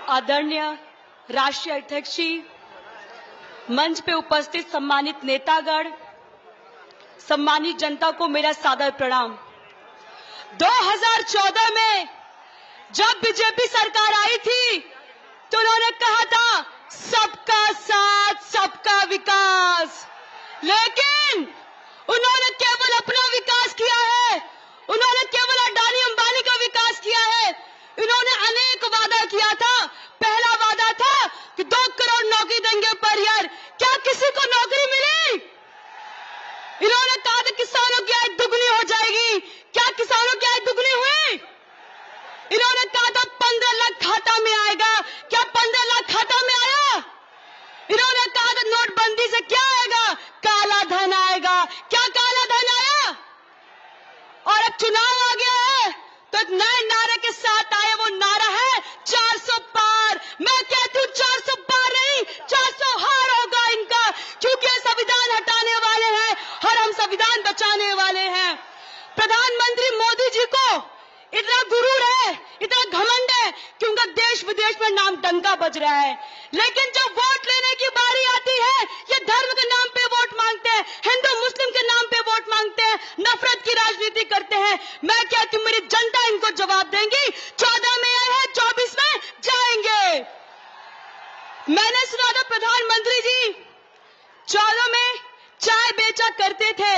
आदरणीय राष्ट्रीय अध्यक्ष जी, मंच पे उपस्थित सम्मानित नेतागण, सम्मानित जनता को मेरा सादर प्रणाम। 2014 में जब बीजेपी सरकार आई थी तो उन्होंने कहा था सबका साथ सबका विकास, लेकिन उन्होंने केवल अपना विकास किया है, उन्होंने केवल अडानी अंबानी का विकास किया है। इन्होंने अनेक वादा किया था। पहला वादा था कि 2 करोड़ नौकरी देंगे पर ईयर। क्या किसी को नौकरी मिली? इन्होंने कहा था किसानों की आय दुगनी हो जाएगी। क्या किसानों की आय दुगनी हुई? इन्होंने कहा था 15 लाख खाता में आएगा। क्या 15 लाख खाता में आया? इन्होंने कहा था नोटबंदी से क्या आएगा? काला धन आएगा। क्या काला धन आया? और अब चुनाव आ गया है तो एक नए नारे के साथ आए। वो नारा है 400 पार। मैं कहती हूँ 400 पार नहीं, 400 हार होगा इनका, क्योंकि संविधान हटाने वाले हैं और हम संविधान बचाने वाले हैं। प्रधानमंत्री मोदी जी को इतना गुरूर है, इतना घमंड है कि उनका देश विदेश में नाम डंका बज रहा है, लेकिन जब वोट लेने की बारी आती है ये धर्म के नाम पे वोट मांगते हैं, हिंदू मुस्लिम के नाम पे वोट मांगते हैं, नफरत की राजनीति करते हैं। मैं कहती हूँ मेरी जनता इनको जवाब देंगी। 14 में आए हैं, 24 में जाएंगे। मैंने सुना था प्रधानमंत्री जी 14 में चाय बेचा करते थे।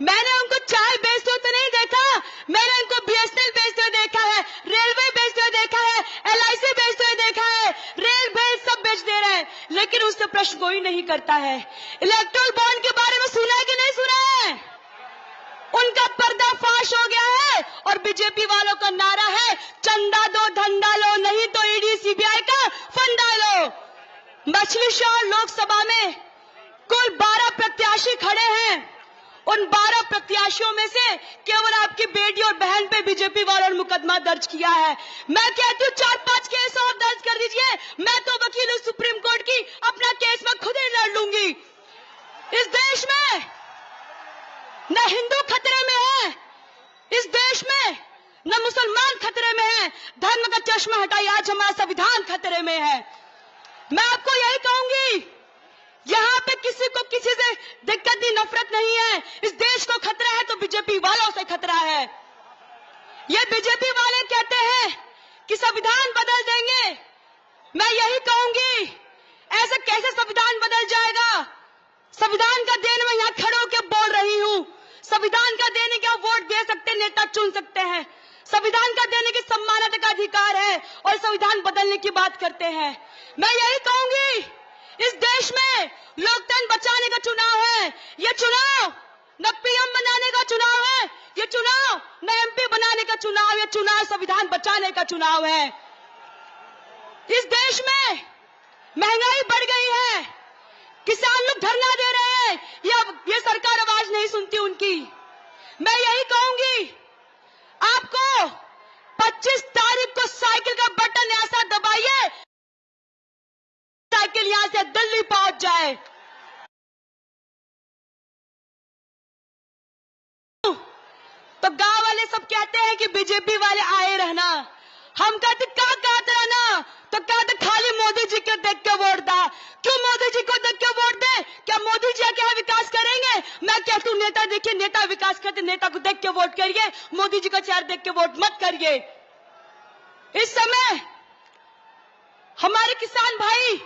मैंने उनको चाय बेचते तो नहीं देखा, मैंने उनको बीएसएनएल बेचते हुए देखा है, रेलवे बेचते हुए देखा है, एलआईसी बेचते हुए देखा है, रेल भेल सब बेच दे रहे हैं, लेकिन उससे प्रश्न कोई नहीं करता है। इलेक्ट्रल बॉन्ड के बारे में सुना है कि नहीं सुना है? उनका पर्दाफाश हो गया है और बीजेपी वालों का नारा है चंदा दो धंधा लो, नहीं तो ईडी सीबीआई का फंडा लो। मछली शहर लोकसभा में कुल 12 प्रत्याशी खड़े हैं। उन 12 प्रत्याशियों में से केवल आपकी बेटी और बहन पे बीजेपी वालों ने मुकदमा दर्ज किया है। मैं कहती हूँ 4-5 केस और दर्ज कर दीजिए। मैं तो वकील हूँ सुप्रीम कोर्ट की, अपना केस मैं खुद ही लड़ लूंगी। इस देश में न हिंदू खतरे में है, इस देश में न मुसलमान खतरे में है। धर्म का चश्मा हटाइए, आज हमारा संविधान खतरे में है। मैं आपको यही कहूंगी, यहाँ पे किसी को किसी से दिक्कत नहीं, नफरत नहीं है। इस देश को खतरा है तो बीजेपी वालों से खतरा है। ये बीजेपी वाले कहते हैं कि संविधान बदल देंगे। मैं यही कहूंगी, ऐसे कैसे संविधान बदल जाएगा? संविधान का देन मैं यहाँ खड़े होकर बोल रही हूँ। संविधान का देने का वोट दे सकते, नेता चुन सकते हैं। संविधान का देने की सम्मानता का अधिकार है और संविधान बदलने की बात करते हैं। मैं यही कहूंगी, इस देश में लोकतंत्र बचाने का चुनाव है। ये चुनाव न पीएम बनाने का चुनाव है, ये चुनाव न एमपी बनाने का चुनाव, ये चुनाव संविधान बचाने का चुनाव है। इस देश में महंगाई बढ़ गई है, किसान लोग धरना दे रहे हैं, ये सरकार आवाज नहीं सुनती उनकी। मैं यही कहूंगी, आपको 25 तारीख को साइकिल का बटन ऐसा दबाइए साइकिल यहां से दिल्ली पहुंच जाए। तो गांव वाले सब कहते हैं कि बीजेपी वाले आए रहना। हम कहते कहा रहना, तो कहते खाली मोदी जी को देख के वोट दा। क्यों मोदी जी को देख के वोट दे? क्या मोदी जी क्या विकास करेंगे? मैं कहती हूँ नेता देखिए, नेता विकास करते, नेता को देख के वोट करिए, मोदी जी का चेहरा देख के वोट मत करिए। इस समय हमारे किसान भाई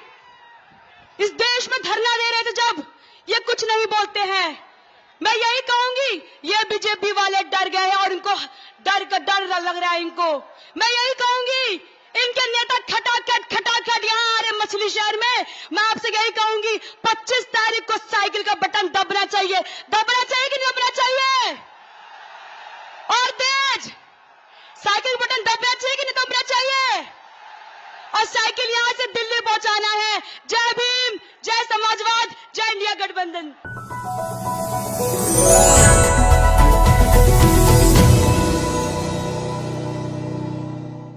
इस देश में धरना दे रहे थे, जब ये कुछ नहीं बोलते हैं। मैं यही कहूंगी, ये बीजेपी वाले डर गए हैं और इनको डर लग रहा है इनको। मैं यही कहूंगी, इनके नेता खटाखट यहाँ आ रहे मछली शहर में। मैं आपसे यही कहूंगी 25 तारीख को साइकिल का बटन दबना चाहिए। दबना चाहिए कि नहीं दबना चाहिए? और तेज साइकिल बटन दबना चाहिए कि नहीं दबना चाहिए? और साइकिल यहां से दिल्ली पहुंचाना है। जय भीम, जय समाजवाद, जय इंडिया गठबंधन।